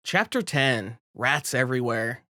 Chapter 10 Rats Everywhere.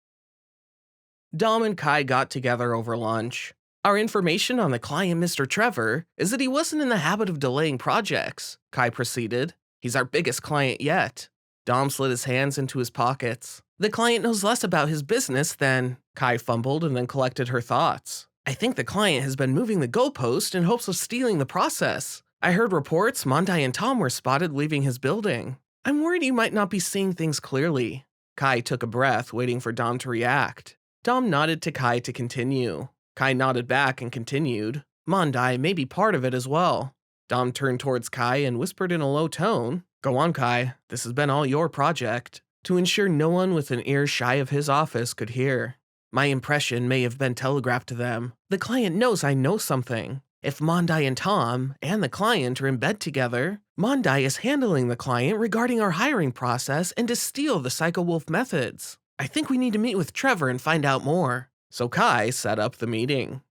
Dom and Kai got together over lunch. Our information on the client, Mr. Trevor, is that he wasn't in the habit of delaying projects, Kai proceeded. He's our biggest client yet. Dom slid his hands into his pockets. The client knows less about his business than... Kai fumbled and then collected her thoughts. I think the client has been moving the goalpost in hopes of stealing the process. I heard reports Mondai and Tom were spotted leaving his building. I'm worried you might not be seeing things clearly. Kai took a breath, waiting for Dom to react. Dom nodded to Kai to continue. Kai nodded back and continued. Mondai may be part of it as well. Dom turned towards Kai and whispered in a low tone, Go on, Kai. This has been all your project. To ensure no one with an ear shy of his office could hear. My impression may have been telegraphed to them. The client knows I know something. If Mondai and Tom and the client are in bed together, Mondai is handling the client regarding our hiring process and to steal the Psycho Wolf methods. I think we need to meet with Trevor and find out more. So Kai set up the meeting.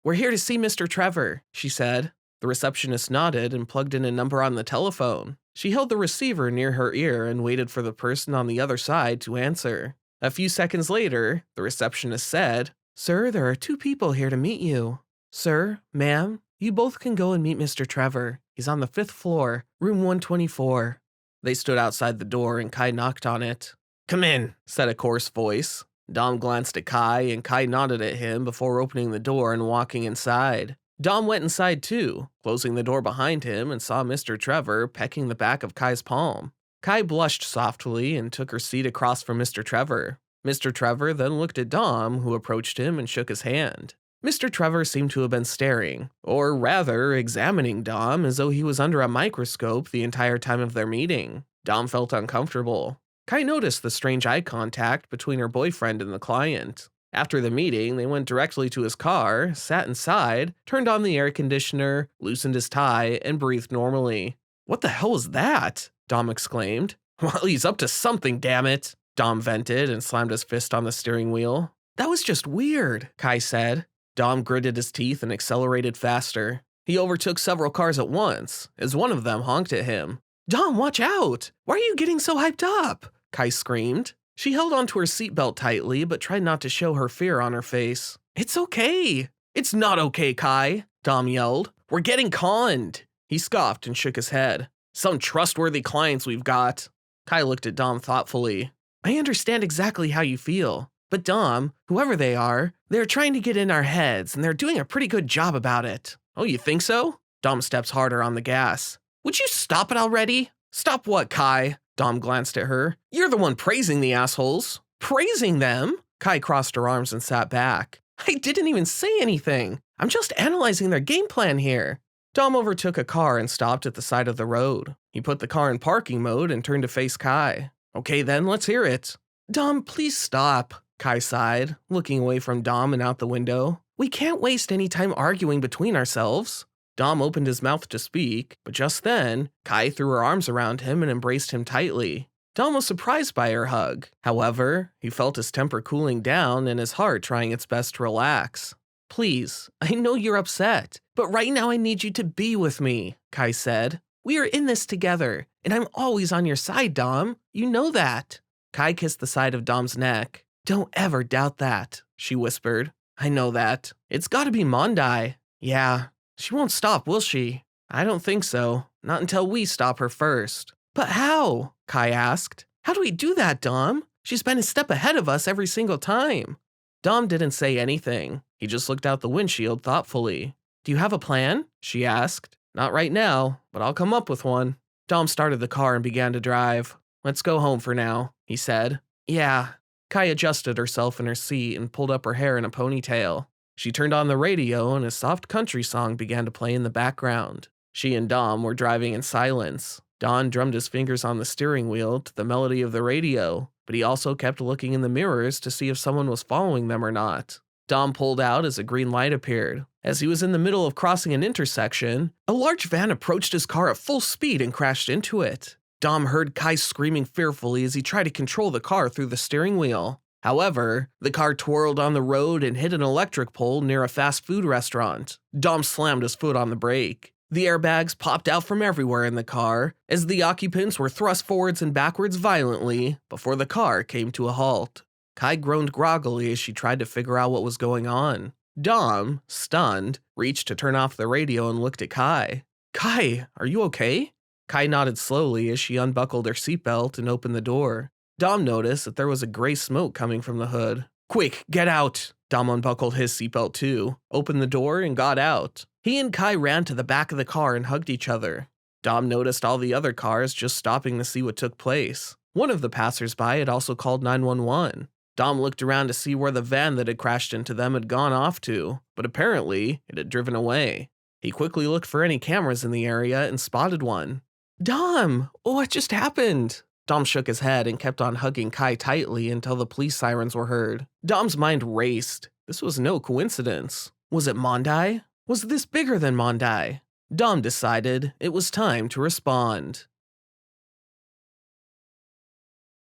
We're here to see Mr. Trevor, she said. The receptionist nodded and plugged in a number on the telephone. She held the receiver near her ear and waited for the person on the other side to answer. A few seconds later, the receptionist said, Sir, there are two people here to meet you. Sir, ma'am, you both can go and meet Mr. Trevor. He's on the 5th floor, room 124. They stood outside the door and Kai knocked on it. Come in, said a coarse voice. Dom glanced at Kai and Kai nodded at him before opening the door and walking inside. Dom went inside too, closing the door behind him and saw Mr. Trevor pecking the back of Kai's palm. Kai blushed softly and took her seat across from Mr. Trevor. Mr. Trevor then looked at Dom, who approached him and shook his hand. Mr. Trevor seemed to have been staring, or rather examining Dom as though he was under a microscope the entire time of their meeting. Dom felt uncomfortable. Kai noticed the strange eye contact between her boyfriend and the client. After the meeting, they went directly to his car, sat inside, turned on the air conditioner, loosened his tie, and breathed normally. What the hell was that? Dom exclaimed. Well, he's up to something, damn it. Dom vented and slammed his fist on the steering wheel. That was just weird, Kai said. Dom gritted his teeth and accelerated faster. He overtook several cars at once, as one of them honked at him. Dom, watch out! Why are you getting so hyped up? Kai screamed. She held onto her seatbelt tightly, but tried not to show her fear on her face. It's okay. It's not okay, Kai, Dom yelled. We're getting conned. He scoffed and shook his head. Some trustworthy clients we've got. Kai looked at Dom thoughtfully. I understand exactly how you feel. But Dom, whoever they are, they're trying to get in our heads, and they're doing a pretty good job about it. Oh, you think so? Dom steps harder on the gas. Would you stop it already? Stop what, Kai? Dom glanced at her. You're the one praising the assholes. Praising them? Kai crossed her arms and sat back. I didn't even say anything. I'm just analyzing their game plan here. Dom overtook a car and stopped at the side of the road. He put the car in parking mode and turned to face Kai. Okay then, let's hear it. Dom, please stop. Kai sighed, looking away from Dom and out the window. We can't waste any time arguing between ourselves. Dom opened his mouth to speak, but just then, Kai threw her arms around him and embraced him tightly. Dom was surprised by her hug. However, he felt his temper cooling down and his heart trying its best to relax. Please, I know you're upset, but right now I need you to be with me, Kai said. We are in this together, and I'm always on your side, Dom. You know that. Kai kissed the side of Dom's neck. Don't ever doubt that, she whispered. I know that. It's gotta be Mondai. Yeah, she won't stop, will she? I don't think so. Not until we stop her first. But how? Kai asked. How do we do that, Dom? She's been a step ahead of us every single time. Dom didn't say anything. He just looked out the windshield thoughtfully. Do you have a plan? She asked. Not right now, but I'll come up with one. Dom started the car and began to drive. Let's go home for now, he said. Yeah. Kai adjusted herself in her seat and pulled up her hair in a ponytail. She turned on the radio and a soft country song began to play in the background. She and Dom were driving in silence. Don drummed his fingers on the steering wheel to the melody of the radio, but he also kept looking in the mirrors to see if someone was following them or not. Dom pulled out as a green light appeared. As he was in the middle of crossing an intersection, a large van approached his car at full speed and crashed into it. Dom heard Kai screaming fearfully as he tried to control the car through the steering wheel. However, the car twirled on the road and hit an electric pole near a fast food restaurant. Dom slammed his foot on the brake. The airbags popped out from everywhere in the car as the occupants were thrust forwards and backwards violently before the car came to a halt. Kai groaned groggily as she tried to figure out what was going on. Dom, stunned, reached to turn off the radio and looked at Kai. Kai, are you okay? Kai nodded slowly as she unbuckled her seatbelt and opened the door. Dom noticed that there was a gray smoke coming from the hood. Quick, get out! Dom unbuckled his seatbelt too, opened the door, and got out. He and Kai ran to the back of the car and hugged each other. Dom noticed all the other cars just stopping to see what took place. One of the passersby had also called 911. Dom looked around to see where the van that had crashed into them had gone off to, but apparently it had driven away. He quickly looked for any cameras in the area and spotted one. Dom, what just happened? Dom shook his head and kept on hugging Kai tightly until the police sirens were heard. Dom's mind raced. This was no coincidence. Was it Mondai? Was this bigger than Mondai? Dom decided it was time to respond.